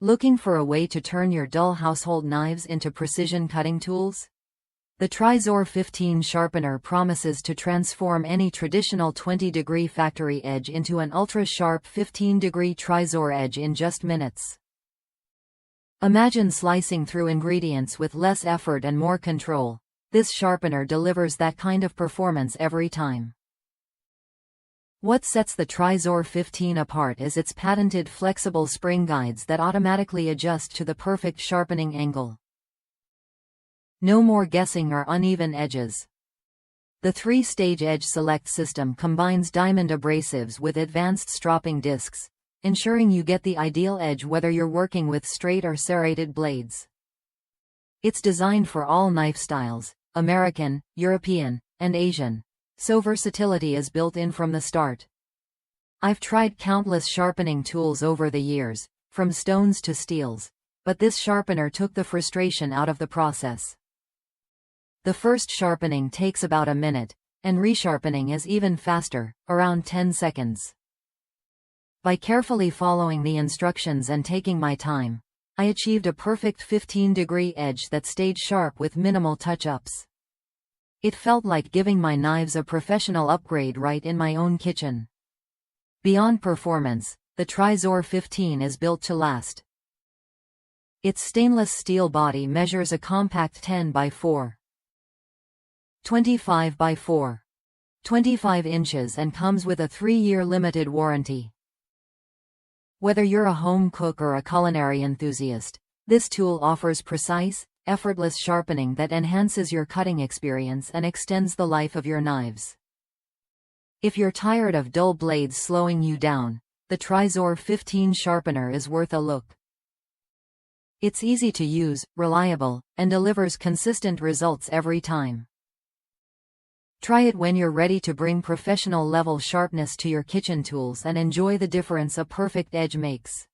Looking for a way to turn your dull household knives into precision cutting tools? The Trizor XV sharpener promises to transform any traditional 20-degree factory edge into an ultra-sharp 15-degree Trizor edge in just minutes. Imagine slicing through ingredients with less effort and more control. This sharpener delivers that kind of performance every time. What sets the Trizor XV apart is its patented flexible spring guides that automatically adjust to the perfect sharpening angle. No more guessing or uneven edges. The 3-stage EdgeSelect system combines diamond abrasives with advanced stropping discs, ensuring you get the ideal edge whether you're working with straight or serrated blades. It's designed for all knife styles, American, European, and Asian, so versatility is built in from the start. I've tried countless sharpening tools over the years, from stones to steels, but this sharpener took the frustration out of the process. The first sharpening takes about a minute, and resharpening is even faster, around 10 seconds. By carefully following the instructions and taking my time, I achieved a perfect 15-degree edge that stayed sharp with minimal touch-ups. It felt like giving my knives a professional upgrade right in my own kitchen. Beyond performance, the Trizor XV is built to last. Its stainless steel body measures a compact 10 by 4, 25 by 4, 25 inches and comes with a 3-year limited warranty. Whether you're a home cook or a culinary enthusiast, this tool offers precise, effortless sharpening that enhances your cutting experience and extends the life of your knives. If you're tired of dull blades slowing you down, the Trizor XV sharpener is worth a look. It's easy to use, reliable, and delivers consistent results every time. Try it when you're ready to bring professional-level sharpness to your kitchen tools and enjoy the difference a perfect edge makes.